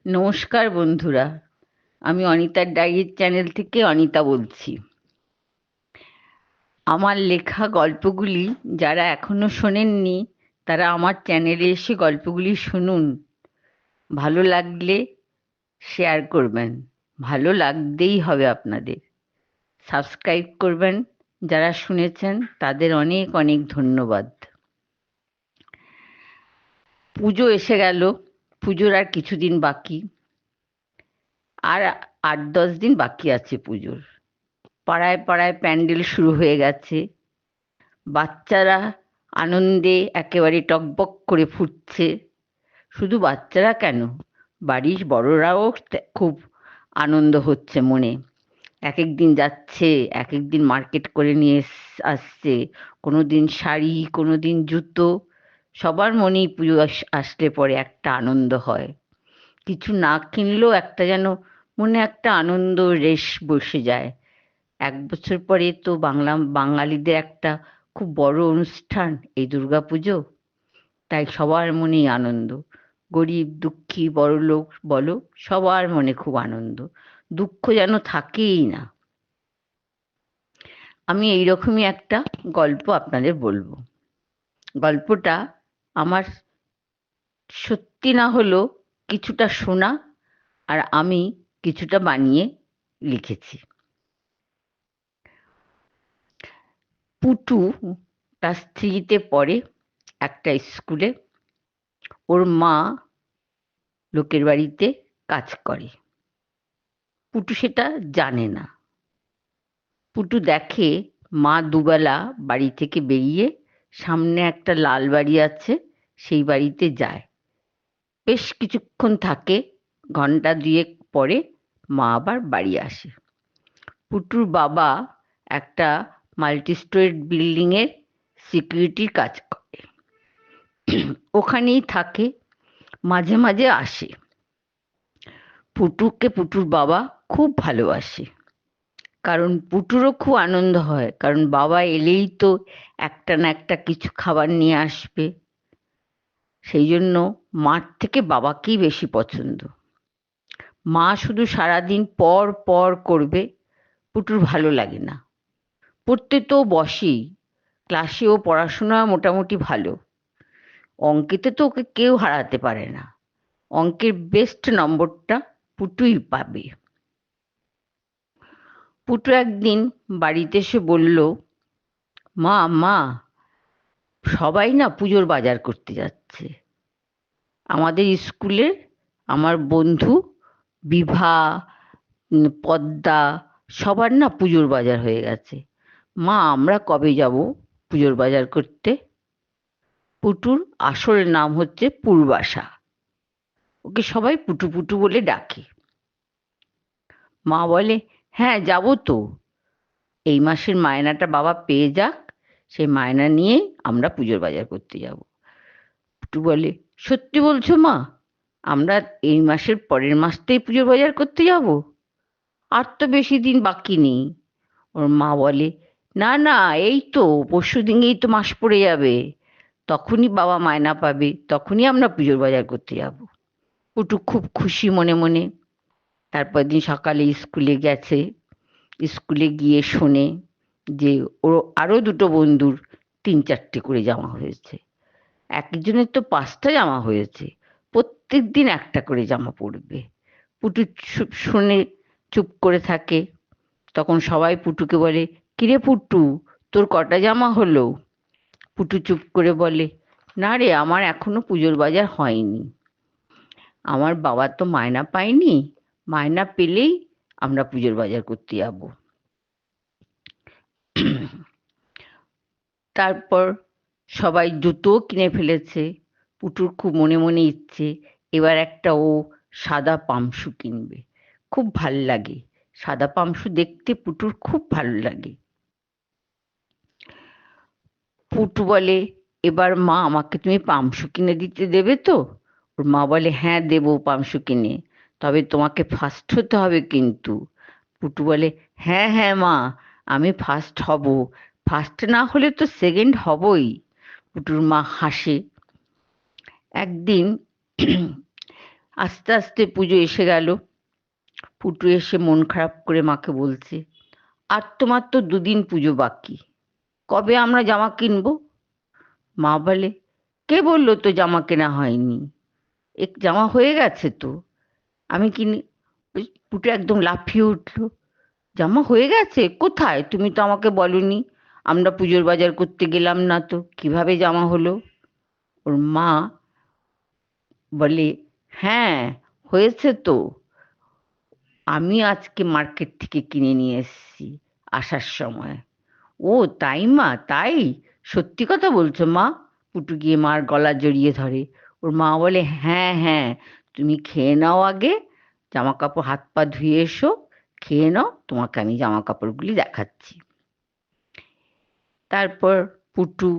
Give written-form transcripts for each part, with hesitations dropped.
নমস্কার বন্ধুরা, আমি অনিতার ডায়েরির চ্যানেল থেকে অনিতা বলছি। আমার লেখা গল্পগুলি যারা এখনো শোনেননি তারা আমার চ্যানেলে এসে গল্পগুলি শুনুন। ভালো লাগলে শেয়ার করবেন, ভালো লাগতেই হবে আপনাদের। সাবস্ক্রাইব করবেন। যারা শুনেছেন তাদের অনেক অনেক ধন্যবাদ। পুজো এসে গেল, পুজোর আর কিছুদিন বাকি, আর 8-10 দিন বাকি আছে পুজোর। পাড়ায় পাড়ায় প্যান্ডেল শুরু হয়ে গেছে। বাচ্চারা আনন্দে একেবারে টগবগ করে ফুটছে। শুধু বাচ্চারা কেন, বাড়ির বড়রাও খুব আনন্দ হচ্ছে মনে। এক এক দিন যাচ্ছে, এক এক দিন মার্কেট করে নিয়ে আসছে। কোনো দিন শাড়ি, কোনো দিন জুতো। সবার মনেই পুজো আসলে পরে একটা আনন্দ হয়। কিছু না কিনলেও একটা যেন মনে একটা আনন্দ রেশ বসে যায়। 1 বছর পরে তো বাঙালিদের একটা খুব বড় অনুষ্ঠান এই দুর্গাপুজো। তাই সবার মনেই আনন্দ। গরিব দুঃখী বড়লোক বলো, সবার মনে খুব আনন্দ। দুঃখ যেন থাকেই না। আমি এইরকমই একটা গল্প আপনাদের বলবো। গল্পটা আমার সত্যি না হলেও কিছুটা শোনা, আর আমি কিছুটা বানিয়ে লিখেছি। পুটু তার স্ত্রীতে পড়ে একটা স্কুলে। ওর মা লোকের বাড়িতে কাজ করে। পুটু সেটা জানে না। পুটু দেখে মা দুবেলা বাড়ি থেকে বেরিয়ে সামনে একটা লাল বাড়ি আছে, সেই বাড়িতে যায়। বেশ কিছুক্ষণ থাকে, ঘন্টা দুয়েক পরে মা আবার বাড়ি আসে। পুটুর বাবা একটা মাল্টি স্টোরেড বিল্ডিং এর সিকিউরিটির কাজ করে। ওখানেই থাকে, মাঝে মাঝে আসে। পুটুকে পুটুর বাবা খুব ভালোবাসে, কারণ পুটুরও খুব আনন্দ হয়, কারণ বাবা এলেই তো একটা না একটা কিছু খাবার নিয়ে আসবে। সেই জন্য মার থেকে বাবাকেই বেশি পছন্দ। মা শুধু সারাদিন পর পর করবে, পুটুর ভালো লাগে না। পড়তে তো বসেই, ক্লাসেও পড়াশোনা মোটামুটি ভালো। অঙ্কেতে তো ওকে কেউ হারাতে পারে না। অঙ্কের বেস্ট নম্বরটা পুটুই পাবে। পুটু একদিন বাড়িতে এসে বলল, মা মা, সবাই না পুজোর বাজার করতে যাচ্ছে। আমাদের স্কুলের আমার বন্ধু বিভা, পদ্মা, সবার না পুজোর বাজার হয়ে গেছে। মা, আমরা কবে যাব পুজোর বাজার করতে? পুটুর আসল নাম হচ্ছে পূর্বাশা। ওকে সবাই পুটু পুটু বলে ডাকে। মা বলে, হ্যাঁ যাব তো। এই মাসের মায়নাটা বাবা পেয়ে যাক, সেই মায়না নিয়ে আমরা পুজোর বাজার করতে যাব। পুটু বলে, সত্যি বলছো মা? আমরা এই মাসের পরের মাসতেই পুজোর বাজার করতে যাব? আর তো বেশি দিন বাকি নেই। ওর মা বলে, না না, এই তো পরশু দিনেই তো মাস পড়ে যাবে। তখনই বাবা মায়না পাবে, তখনই আমরা পুজোর বাজার করতে যাব। পুটু খুব খুশি মনে মনে। তারপর দিন সকালে স্কুলে গেছে। স্কুলে গিয়ে শোনে যে ওর আরো দুটো বন্ধুর 3-4টে করে জামা হয়েছে। একজনের তো 5টা জামা হয়েছে। প্রত্যেক দিন একটা করে জামা পরবে। পুটু শুনে চুপ করে থাকে। তখন সবাই পুটুকে বলে, কিরে পুটু, তোর কটা জামা হলো? পুটু চুপ করে বলে, না রে, আমার এখনো পুজোর বাজার হয়নি। আমার বাবা তো মায়না পায়নি, মায়না পেলেই আমরা পুজোর বাজার করতে যাব। তারপর সবাই জুতোও কিনে ফেলেছে। পুটুর খুব মনে মনে ইচ্ছে, এবার একটা ও সাদা পামসু কিনবে। খুব ভাল লাগে সাদা পামসু দেখতে, পুটুর খুব ভালো লাগে। পুটু বলে, এবার মা, আমাকে তুমি পামসু কিনে দিতে দেবে তো? ওর মা বলে, হ্যাঁ দেবো পামসু কিনে, তবে তোমাকে ফার্স্ট হতে হবে কিন্তু। পুটু বলে, হ্যাঁ হ্যাঁ মা, আমি ফার্স্ট হব। ফার্স্ট না হলে তো সেকেন্ড হবই। পুটুর মা হাসে। একদিন আস্তে আস্তে পুজো এসে গেল। পুটু এসে মন খারাপ করে মাকে বলছে, আর তোমার তো দুদিন পুজো বাকি, কবে আমরা জামা কিনবো? মা বলে, কে বললো তো জামা কেনা হয়নি? এক জামা হয়ে গেছে তো, আমি কিনি। ওই পুটু একদম লাফিয়ে উঠলো, জামা হয়ে গেছে কোথায়? তুমি তো আমাকে বলনি। আমরা পুজোর বাজার করতে গেলাম না তো, কিভাবে জামা হলো? ওর মা বলে, হ্যাঁ হয়েছে তো, আমি আজকে মার্কেট থেকে কিনে নিয়ে এসেছি আসার সময়। ও তাই মা, তাই? সত্যি কথা বলছো মা? পুটু গিয়ে মার গলা জড়িয়ে ধরে। ওর মা বলে, হ্যাঁ হ্যাঁ, তুমি খেয়ে নাও আগে, জামা কাপড় হাত পা ধুয়ে এসো, খেয়ে নাও, তোমাকে আমি জামা কাপড়গুলি দেখাচ্ছি। তারপর পুটু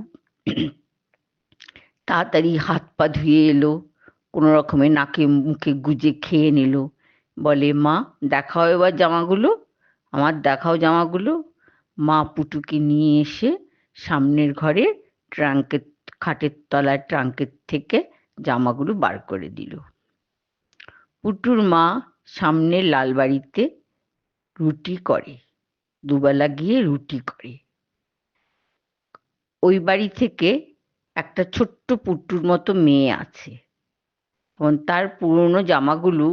তাড়াতাড়ি হাত পা ধুয়ে এলো, কোনো রকমে নাকে মুখে গুজে খেয়ে নিল। বলে, মা দেখাও এবার জামাগুলো, আমার দেখাও জামাগুলো। মা পুটুকে নিয়ে এসে সামনের ঘরে ট্রাঙ্কের, খাটের তলায় ট্রাঙ্কের থেকে জামাগুলো বার করে দিল। পুটুর মা সামনের লালবাড়িতে রুটি করে, দুবেলা গিয়ে রুটি করে। ওই বাড়ি থেকে একটা ছোট্ট পুটুর মতো মেয়ে আছে, এবং তার পুরনো জামাগুলো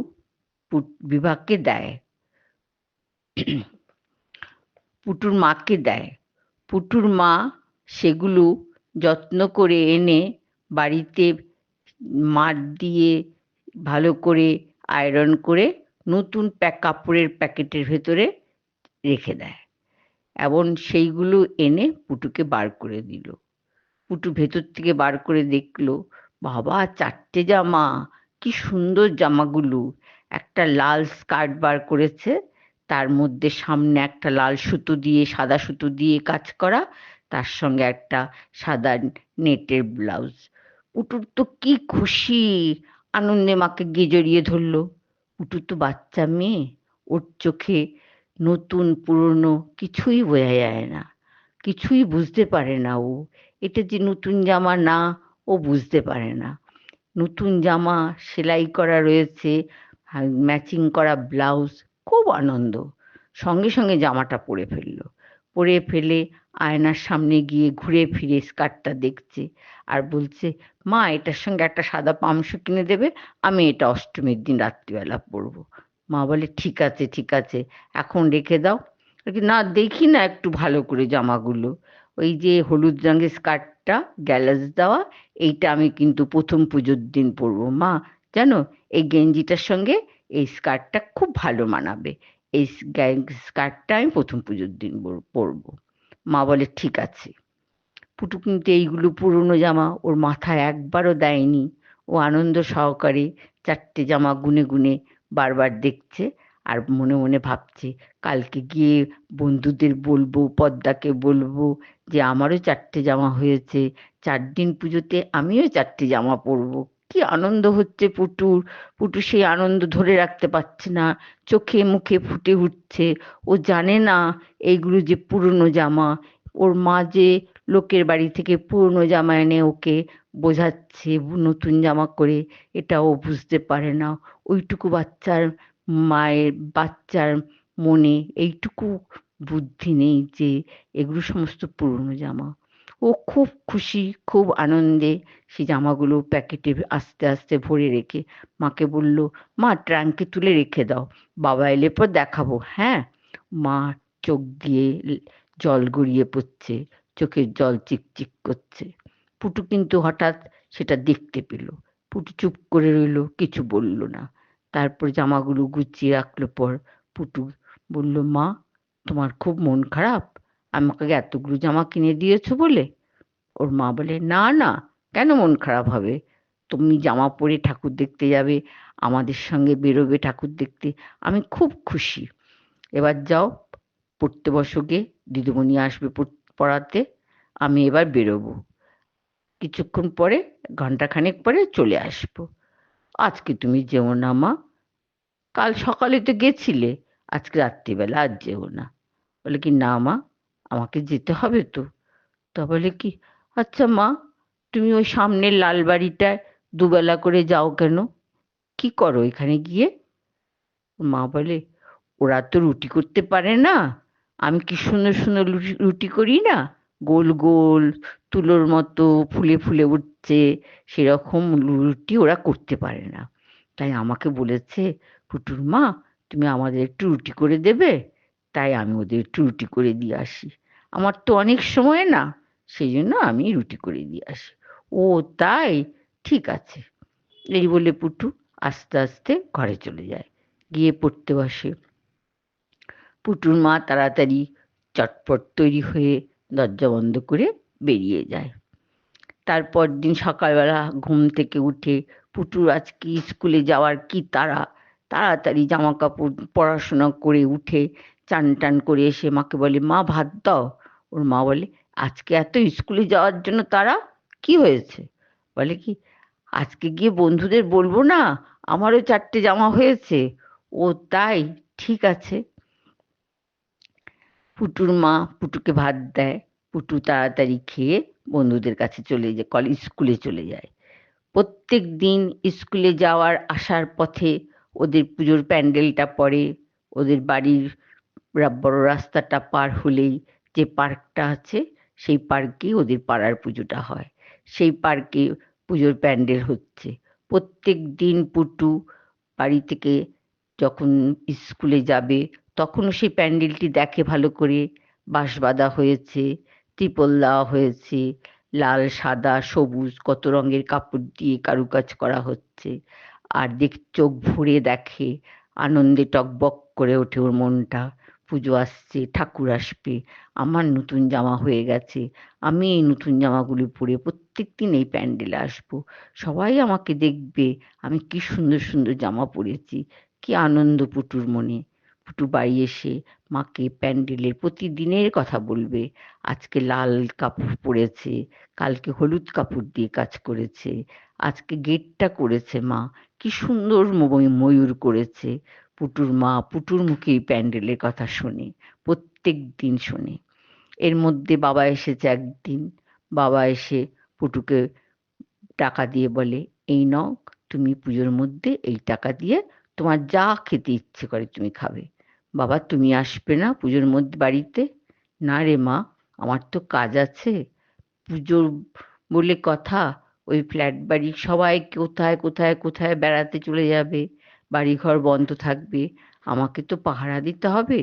বিভাগকে দেয়, পুটুর মাকে দেয়। পুটুর মা সেগুলো যত্ন করে এনে বাড়িতে মাড় দিয়ে ভালো করে আয়রন করে নতুন কাপড়ের প্যাকেটের ভেতরে রেখে দেয়, এবং সেইগুলো এনে পুটুকে বার করে দিল। পুটু ভেতর থেকে বার করে দেখলো, বাবা 4টে জামা, কি সুন্দর জামাগুলো। একটা লাল স্কার্ট বার করেছে, তার মধ্যে সামনে একটা লাল সুতো দিয়ে, সাদা সুতো দিয়ে কাজ করা, তার সঙ্গে একটা সাদা নেটের ব্লাউজ। পুটুর তো কি খুশি, আনন্দে মাকে গিয়ে জড়িয়ে ধরলো। পুটু তো বাচ্চা মেয়ে, ওর চোখে নতুন পুরনো কিছুই বোঝা যায় না, কিছুই বুঝতে পারে না ও। এটা যে নতুন জামা না, ও বুঝতে পারে না। নতুন জামা সেলাই করা রয়েছে, ম্যাচিং করা ব্লাউজ, খুব আনন্দ। সঙ্গে সঙ্গে জামাটা পরে ফেললো। পরে ফেলে আয়নার সামনে গিয়ে ঘুরে ফিরে স্কার্টটা দেখছে আর বলছে, মা এটার সঙ্গে একটা সাদা পামসু কিনে দেবে, আমি এটা অষ্টমীর দিন রাত্রিবেলা পরবো। মা বলে, ঠিক আছে ঠিক আছে, এখন রেখে দাও। না দেখি না একটু ভালো করে জামাগুলো, ওই যে হলুদ রঙের স্কার্টটা গ্যালাস দেওয়া, এইটা আমি কিন্তু প্রথম পুজোর দিন পরবো মা, জানো এই গেঞ্জিটার সঙ্গে এই স্কার্টটা খুব ভালো মানাবে, এই স্কার্টটা আমি প্রথম পুজোর দিন পরবো। মা বলে, ঠিক আছে। পুটু কিন্তু এইগুলো পুরনো জামা ওর মাথায় একবারও দেয়নি। ও আনন্দ সহকারে 4টে জামা গুনে গুনে বারবার দেখছে, আর মনে মনে ভাবছে, কালকে গিয়ে বন্ধুদের বলবো, পদ্মাকে বলবো যে আমারও 4টে জামা হয়েছে, 4 দিন পুজোতে আমিও 4টে জামা পরবো। কি আনন্দ হচ্ছে পুটুর! পুটু সেই আনন্দ ধরে রাখতে পারছে না, চোখে মুখে ফুটে উঠছে। ও জানে না এইগুলো যে পুরনো জামা, ওর মা যে লোকের বাড়ি থেকে পুরনো জামা এনে ওকে বোঝাচ্ছে নতুন জামা করে, এটা ও বুঝতে পারে না। ওইটুকু বাচ্চার মায়ের, বাচ্চার মনে এইটুকু বুদ্ধি নেই যে এগুলো সমস্ত পুরনো জামা। ও খুব খুশি, খুব আনন্দে সেই জামাগুলো প্যাকেটে আস্তে আস্তে ভরে রেখে মাকে বলল, মা ট্রাঙ্কে তুলে রেখে দাও, বাবা এলে পর দেখাবো। হ্যাঁ। মা চোখ দিয়ে জল গড়িয়ে পড়ছে, চোখের জল চিকচিক করছে। পুটু কিন্তু হঠাৎ সেটা দেখতে পেল। পুটু চুপ করে রইল, কিছু বলল না। তারপর জামাগুলো গুছিয়ে রাখলো পর পুটু বলল, মা তোমার খুব মন খারাপ আমাকে এতগুলো জামা কিনে দিয়েছো বলে? ওর মা বলে, না না, কেন মন খারাপ হবে? তুমি জামা পরে ঠাকুর দেখতে যাবে, আমাদের সঙ্গে বেরোবে ঠাকুর দেখতে, আমি খুব খুশি। এবার যাও পড়তে বসো গে, দিদিমণি আসবে পড়াতে, আমি এবার বেরোবো, কিছুক্ষণ পরে, ঘন্টাখানেক পরে চলে আসবো। আজকে তুমি যেও না মা, কাল সকালে তো গেছিলে, আজকে রাত্রিবেলা আর যেও না। বলে কি, না মা আমাকে যেতে হবে তো। তা বলে কি, আচ্ছা মা তুমি ওই সামনের লাল বাড়িটায় দুবেলা করে যাও কেন? কি কি করো এখানে গিয়ে? মা বলে, ওরা তো রুটি করতে পারে না, আমি কি সুন্দর সুন্দর রুটি করি না, গোল গোল তুলোর মতো ফুলে ফুলে উঠছে, সেরকম রুটি ওরা করতে পারে না। তাই আমাকে বলেছে, পুটুর মা তুমি আমাদের একটু রুটি করে দেবে। তাই আমি ওদের একটু রুটি করে দিয়ে আসি, আমার তো অনেক সময় না, সেই জন্য আমি রুটি করে দিয়ে আসি। ও তাই, ঠিক আছে। এই বলে পুটু আস্তে আস্তে ঘরে চলে যায়, গিয়ে পড়তে বসে। পুটুর মা তাড়াতাড়ি চটপট তৈরি হয়ে দরজা বন্ধ করে বেরিয়ে যায়। তারপর দিন সকালবেলা ঘুম থেকে উঠে পুটুর আজকে স্কুলে যাওয়ার কি তাড়া, তাড়াতাড়ি জামা কাপড় পড়াশোনা করে উঠে চান টান করে এসে মাকে বলে, মা ভাত দাও। ওর মা বলে, আজকে এত স্কুলে যাওয়ার জন্য তাড়া, কি হয়েছে? বলে কি, আজকে গিয়ে বন্ধুদের বলবো না আমারও 4টে জামা হয়েছে? ও তাই, ঠিক আছে। পুটুর মা পুটুকে ভাত দেয়, পুটু তাড়াতাড়ি খেয়ে বন্ধুদের কাছে চলে যায়, স্কুলে চলে যায়। প্রত্যেক দিন স্কুলে যাওয়ার আসার পথে ওদের পুজোর প্যান্ডেলটা পড়ে। ওদের বাড়ির বড় রাস্তাটা পার হলেই যে পার্কটা আছে, সেই পার্কেই ওদের পাড়ার পুজোটা হয়। সেই পার্কে পুজোর প্যান্ডেল হচ্ছে। প্রত্যেক দিন পুটু বাড়ি থেকে যখন স্কুলে যাবে তখনও সেই প্যান্ডেলটি দেখে ভালো করে, বাঁশ বাঁধা হয়েছে, ত্রিপল দেওয়া হয়েছে, লাল সাদা সবুজ কত রঙের কাপড় দিয়ে কারুকাজ করা হচ্ছে। আর চোখ ভরে দেখে, আনন্দে টগবগ করে ওঠে ওর মনটা। পুজো আসছে, ঠাকুর আসবে, আমার নতুন জামা হয়ে গেছে, আমি এই নতুন জামাগুলো পরে প্রত্যেকদিন এই প্যান্ডেলে আসবো, সবাই আমাকে দেখবে আমি কি সুন্দর সুন্দর জামা পরেছি। কি আনন্দ পুটুর মনে। পুটু বাড়ি এসে মাকে প্যান্ডেলের প্রতিদিনের কথা বলবে, আজকে লাল কাপড় পরেছে, কালকে হলুদ কাপড় দিয়ে কাজ করেছে, আজকে গেটটা করেছে মা, কি সুন্দর ময়ূর করেছে। পুটুর মা পুটুর মুখে এই প্যান্ডেলের কথা শোনে, প্রত্যেক দিন শোনে। এর মধ্যে বাবা এসেছে একদিন। বাবা এসে পুটুকে টাকা দিয়ে বলে, এই নাও, তুমি পুজোর মধ্যে এই টাকা দিয়ে তোমার যা খেতে ইচ্ছে করে তুমি খাবে। বাবা তুমি আসবে না পুজোর মধ্যে বাড়িতে? না রে মা, আমার তো কাজ আছে। পুজোর বলে কথা, ওই ফ্ল্যাট বাড়ির সবাই কোথায় কোথায় কোথায় বেড়াতে চলে যাবে, বাড়িঘর বন্ধ থাকবে, আমাকে তো পাহারা দিতে হবে,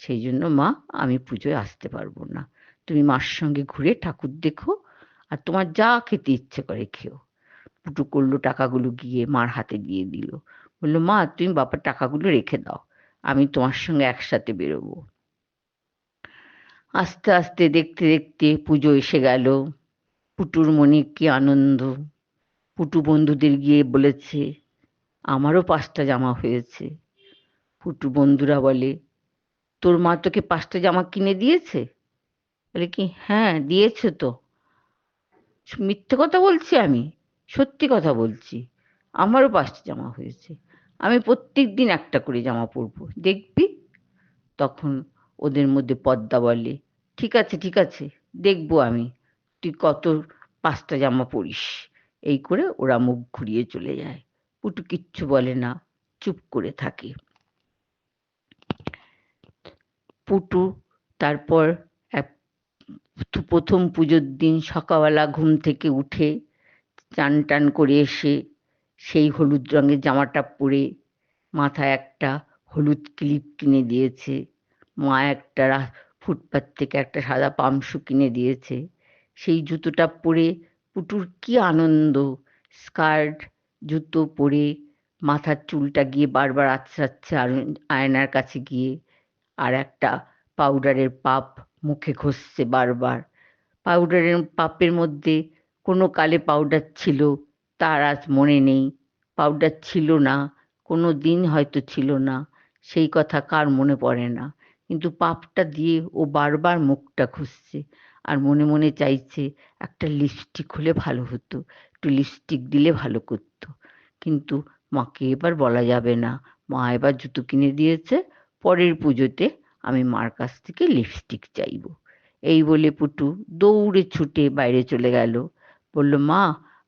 সেই জন্য মা আমি পুজোয় আসতে পারবো না। তুমি মার সঙ্গে ঘুরে ঠাকুর দেখো, আর তোমার যা খেতে ইচ্ছে করে খেও। পুটু করলো, টাকাগুলো গিয়ে মার হাতে দিয়ে দিল। বললো, মা তুমি বাবার টাকাগুলো রেখে দাও, আমি তোমার সঙ্গে একসাথে বেরোবো। আস্তে আস্তে দেখতে দেখতে পুজো এসে গেল। পুটুর মনে কি আনন্দ। পুটু বন্ধুদের গিয়ে বলেছে, আমারও 5টা জামা হয়েছে। পুটু বন্ধুরা বলে, তোর মা তোকে 5টা জামা কিনে দিয়েছে? বলে কি, হ্যাঁ দিয়েছে তো। মিথ্যে কথা বলছি আমি? সত্যি কথা বলছি, আমারও 5টা জামা হয়েছে, আমি প্রত্যেক দিন একটা করে জামা পরবো, দেখবি। তখন ওদের মধ্যে পদ্মা বলে, ঠিক আছে ঠিক আছে, দেখবো আমি তুই কত 5টা জামা পরিস। এই করে ওরা মুখ ঘুরিয়ে চলে যায়। পুটু কিচ্ছু বলে না, চুপ করে থাকে। পুটু তারপর এক প্রথম পুজোর দিন সকালবেলা ঘুম থেকে উঠে চান টান করে এসে সেই হলুদ রঙের জামাটা পরে, মাথায় একটা হলুদ ক্লিপ কিনে দিয়েছে, মা একটা ফুটপাত থেকে একটা সাদা পামশু কিনে দিয়েছে, সেই জুতোটা পরে পুটুর কি আনন্দ। স্কার্ট জুতো পরে মাথার চুলটা গিয়ে বারবার আঁচড়াচ্ছে আয়নার কাছে গিয়ে, আর একটা পাউডারের পাপ মুখে ঘষছে বারবার। পাউডারের পাপের মধ্যে কোনো কালে পাউডার ছিল, তার আজ মনে নেই। পাউডার ছিল না, কোনো দিন হয়তো ছিল না, সেই কথা কার মনে পড়ে না। কিন্তু পাপটা দিয়ে ও বারবার মুখটা ঘষছে, আর মনে মনে চাইছে একটা লিপস্টিক হলে ভালো হতো, একটু লিপস্টিক দিলে ভালো করতো। কিন্তু মাকে এবার বলা যাবে না, মা এবার জুতো কিনে দিয়েছে, পরের পুজোতে আমি মার কাছ থেকে লিপস্টিক চাইবো। এই বলে পুটু দৌড়ে ছুটে বাইরে চলে গেল। বলল, মা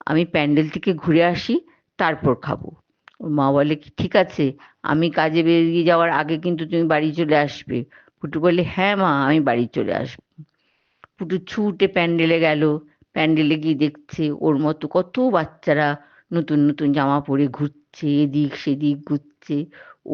আমি প্যান্ডেল থেকে ঘুরে আসি, তারপর খাবো। ওর মা বলে কি ঠিক আছে, আমি কাজে বেরিয়ে যাওয়ার আগে কিন্তু তুমি বাড়ি চলে আসবে। পুটু বলে হ্যাঁ মা, আমি বাড়ি চলে আসবো। পুটু ছুটে প্যান্ডেলে গেল। প্যান্ডেলে গিয়ে দেখছে ওর মতো কত বাচ্চারা নতুন নতুন জামা পরে ঘুরছে, এদিক সেদিক ঘুরছে।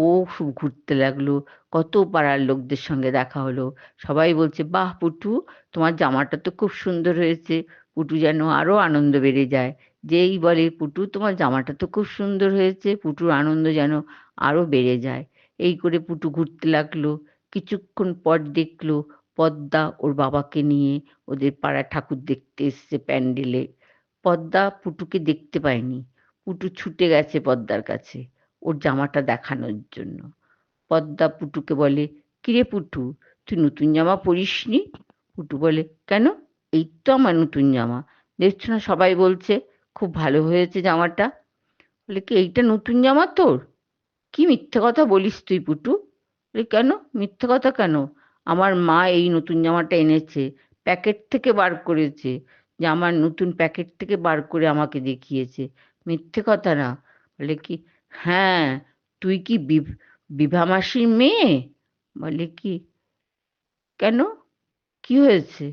ও খুব ঘুরতে লাগলো। কত পাড়ার লোকদের সঙ্গে দেখা হলো। সবাই বলছে বাহ পুটু, তোমার জামাটা তো খুব সুন্দর হয়েছে। পুটু যেন আরো আনন্দ বেড়ে যায়। যেই বলে পুটু তোমার জামাটা তো খুব সুন্দর হয়েছে, পুটুর আনন্দ যেন আরো বেড়ে যায়। এই করে পুটু ঘুরতে লাগলো। কিছুক্ষণ পর দেখলো পদ্মা ওর বাবাকে নিয়ে ওদের পাড়ার ঠাকুর দেখতে এসছে প্যান্ডেলে। পদ্মা পুটুকে দেখতে পায়নি। পুটু ছুটে গেছে পদ্মার কাছে ওর জামাটা দেখানোর জন্য। পদ্মা পুটুকে বলে কিরে পুটু, তুই নতুন জামা পরিসনি? পুটু বলে কেন, এই তো আমার নতুন জামা, দেখছো না সবাই বলছে খুব ভালো হয়েছে জামাটা। বলে কি এইটা নতুন জামা তোর? কি মিথ্যে কথা বলিস তুই পুটু? বলি কেন, মিথ্যে কথা কেন? আমার মা এই নতুন জামাটা এনেছে, প্যাকেট থেকে বার করেছে, জামার নতুন প্যাকেট থেকে বার করে আমাকে দেখিয়েছে, মিথ্যে কথা না। বলে কি হ্যাঁ, তুই কি বিভা মাসির মেয়ে? বলে কি কেন, কি হয়েছে?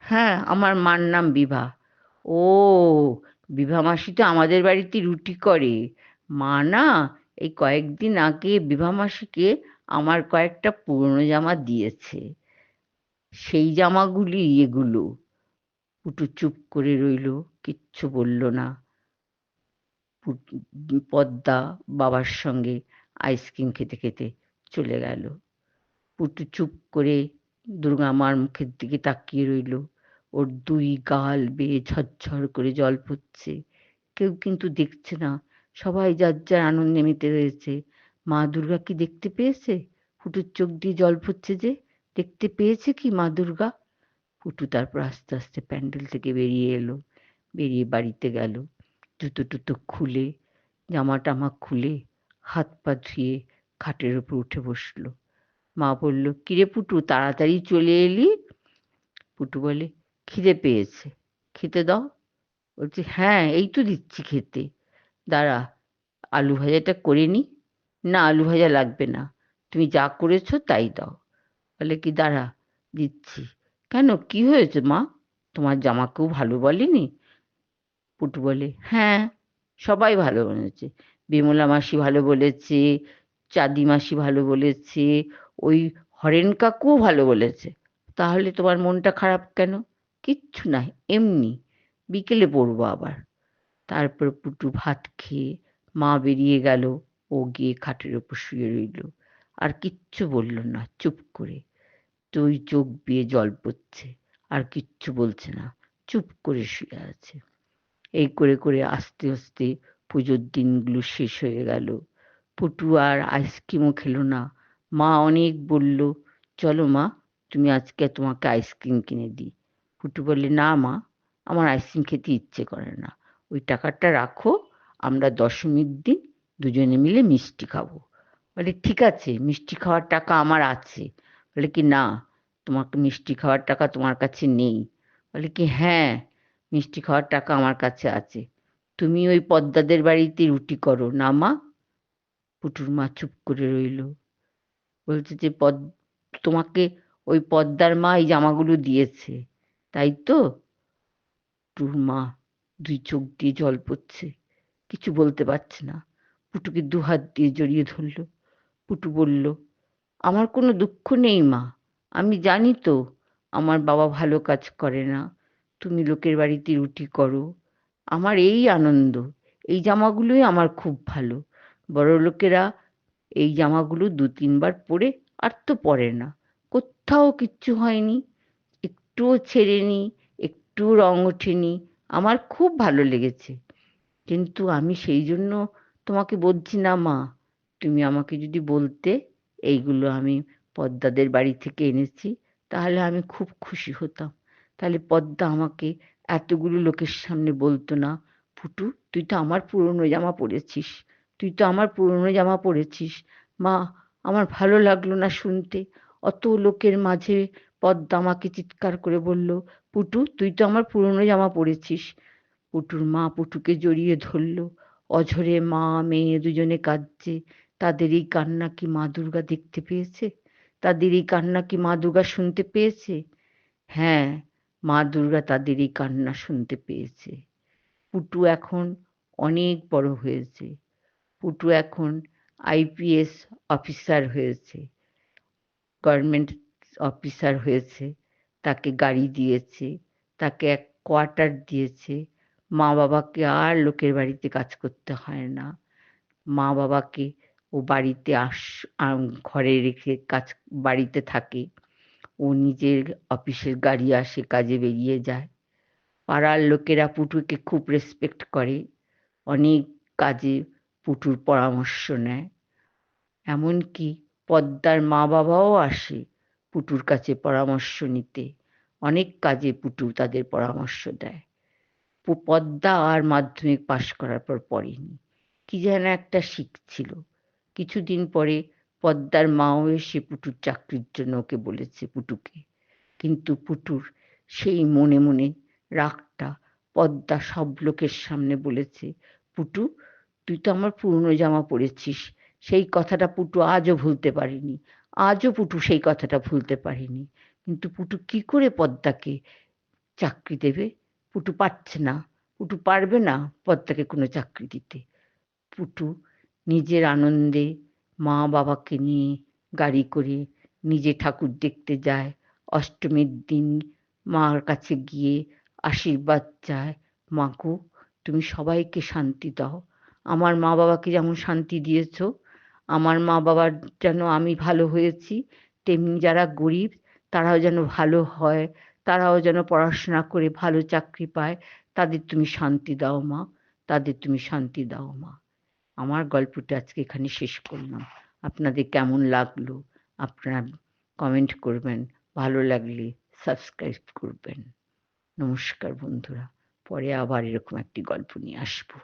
হ্যাঁ, আমার মার নাম বিভা। ও, বিভা মাসি তো আমাদের বাড়িতে রুটি করে। মা না এই কয়েকদিন আগে বিভা মাসিকে আমার কয়েকটা পুরনো জামা দিয়েছে, সেই জামাগুলি এগুলো। পুটু চুপ করে রইলো, কিচ্ছু বলল না। পদ্মা বাবার সঙ্গে আইসক্রিম খেতে খেতে চলে গেল। পুটু চুপ করে দুর্গা মার মুখের দিকে তাকিয়ে রইল। ওর দুই গাল বেয়ে ঝরঝর করে জল পড়ছে। কেউ কিন্তু দেখছে না। সবাই যার যার আনন্দে মেতে রয়েছে। মা দুর্গা কি দেখতে পেয়েছে? পুটুর চোখ দিয়ে জল পড়ছে যে, দেখতে পেয়েছে কি মা দুর্গা? পুটু তারপর আস্তে আস্তে প্যান্ডেল থেকে বেরিয়ে এলো। বেরিয়ে বাড়িতে গেল। জুতো টুতো খুলে, জামা টামা খুলে, হাত পা ধুয়ে খাটের উপর উঠে বসলো। মা বলল কিরে পুটু, তাড়াতাড়ি চলে এলি? পুটু বলে খিদে পেয়েছে, খেতে দাও। বলছে হ্যাঁ, এই তো দিচ্ছি খেতে। দাঁড়া, আলু ভাজাটা করে নি। না, আলু ভাজা লাগবে না, তুমি যা করেছো তাই দাও। বলে কি দাঁড়া, দিচ্ছি। কেন, কি হয়েছে মা, তোমার জামা কেউ ভালো বলেনি? পুটু বলে হ্যাঁ, সবাই ভালো বলেছে। বিমলা মাসি ভালো বলেছে, চাঁদি মাসি ভালো বলেছে, ওই হরেন কাকুও ভালো বলেছে। তাহলে তোমার মনটা খারাপ কেন? কিচ্ছু না, এমনি, বিকেলে পড়বো আবার। তারপর পুটু ভাত খেয়ে মা বেরিয়ে গেল। ও গিয়ে খাটের ওপর শুয়ে রইল। আর কিচ্ছু বলল না, চুপ করে। দুই চোখ বেয়ে জল পড়ছে, আর কিচ্ছু বলছে না, চুপ করে শুয়ে আছে। এই করে করে আস্তে আস্তে পুজোর দিনগুলো শেষ হয়ে গেল। পুটু আর আইসক্রিমও খেলো না। মা অনেক বলল চলো মা, তুমি আজকে তোমাকে আইসক্রিম কিনে দিই। পুটু বললে না মা, আমার আইসক্রিম খেতে ইচ্ছে করে না, ওই টাকাটা রাখো, আমরা দশমীর দিন দুজনে মিলে মিষ্টি খাবো। বলে ঠিক আছে, মিষ্টি খাওয়ার টাকা আমার আছে। বলে কি না, তোমাকে মিষ্টি খাওয়ার টাকা তোমার কাছে নেই। বলে কি হ্যাঁ, মিষ্টি খাওয়ার টাকা আমার কাছে আছে। তুমি ওই পদ্মাদের বাড়িতে রুটি করো না মা? পুটুর মা চুপ করে রইল। বলছে যে তোমাকে ওই পদ্মার মা এই জামাগুলো দিয়েছে, তাই তো? পুটুর মা দুই চোখ দিয়ে জল পড়ছে, কিছু বলতে পারছে না। পুটুকে দুহাত দিয়ে জড়িয়ে ধরলো। পুটু বলল আমার কোনো দুঃখ নেই মা, আমি জানি তো আমার বাবা ভালো কাজ করে না, তুমি লোকের বাড়িতে রুটি করো, আমার এই আনন্দ। এই জামাগুলোই আমার খুব ভালো। বড় লোকেরা এই জামাগুলো দু তিনবার পরে আর তো পরে না। কোথাও কিচ্ছু হয়নি, একটুও ছেঁড়েনি, একটু রং ওঠেনি, আমার খুব ভালো লেগেছে। কিন্তু আমি সেই জন্য তোমাকে বলছি না মা, তুমি আমাকে যদি বলতে এইগুলো আমি পদ্মাদের বাড়ি থেকে এনেছি, তাহলে আমি খুব খুশি হতাম। তাহলে পদ্মা আমাকে এতগুলো লোকের সামনে বলতো না ফুটু তুই তো আমার পুরনো জামা পরেছিস, তুই তো আমার পুরনো জামা পরেছিস। মা, আমার ভালো লাগলো না শুনতে। অত লোকের মাঝে পদ্মা আমাকে চিৎকার করে বলল পুটু তুই তো আমার পুরনো জামা পরেছিস। পুটুর মা পুটুকে জড়িয়ে ধরল, অঝরে মা মেয়ে দুজনে কাঁদছে। তাদের এই কান্না কি মা দুর্গা দেখতে পেয়েছে? তাদের এই কান্না কি মা দুর্গা শুনতে পেয়েছে? হ্যাঁ, মা দুর্গা তাদের এই কান্না শুনতে পেয়েছে। পুটু এখন অনেক বড় হয়েছে। পুটু এখন আইপিএস অফিসার হয়েছে, গভর্নমেন্ট অফিসার হয়েছে। তাকে গাড়ি দিয়েছে, তাকে এক কোয়ার্টার দিয়েছে। মা বাবাকে আর লোকের বাড়িতে কাজ করতে হয় না। মা বাবাকে ও বাড়িতে ঘরে রেখে বাড়িতে থাকে। ও নিজের অফিসের গাড়ি আসে, কাজে বেরিয়ে যায়। পাড়ার লোকেরা পুটুকে খুব রেসপেক্ট করে। অনেক কাজে পুটুর পরামর্শ নেয়। এমনকি পদ্মার মা বাবাও আসে পুটুর কাছে পরামর্শ নিতে। অনেক কাজে পুটু তাদের পরামর্শ দেয়। পদ্মা আর মাধ্যমিক পাশ করার পর পড়েনি, কি যেন একটা শিখছিল। কিছুদিন পরে পদ্মার মাও এসে পুটুর চাকরির জন্য ওকে বলেছে পুটুকে। কিন্তু পুটুর সেই মনে মনে রাগটা পদ্মা সব লোকের সামনে বলেছে, পুটু তুই তো আমার পুরনো জামা পরেছিস। সেই কথাটা পুটু আজও ভুলতে পারেনি। আজও পুটু সেই কথাটা ভুলতে পারেনি। কিন্তু পুটু কি করে পদ্মাকে চাকরি দেবে? পুটু পারছে না। পুটু পারবে না পদ্মাকে কোনো চাকরি দিতে। পুটু নিজের আনন্দে মা বাবাকে নিয়ে গাড়ি করে নিজে ঠাকুর দেখতে যায়। অষ্টমীর দিন মার কাছে গিয়ে আশীর্বাদ চায়, মা গো তুমি সবাইকে শান্তি দাও। আমার মা বাবাকে যেমন শান্তি দিয়েছ, আমার মা বাবার যেন আমি ভালো হয়েছি, তেমনি যারা গরিব তারাও যেন ভালো হয়, তারাও যেন পড়াশোনা করে ভালো চাকরি পায়। তাদের তুমি শান্তি দাও মা, তাদের তুমি শান্তি দাও মা। আমার গল্পটা আজকে এখানে শেষ করলাম। আপনাদের কেমন লাগলো আপনারা কমেন্ট করবেন, ভালো লাগলে সাবস্ক্রাইব করবেন। নমস্কার বন্ধুরা, পরে আবার এরকম একটি গল্প নিয়ে আসবো।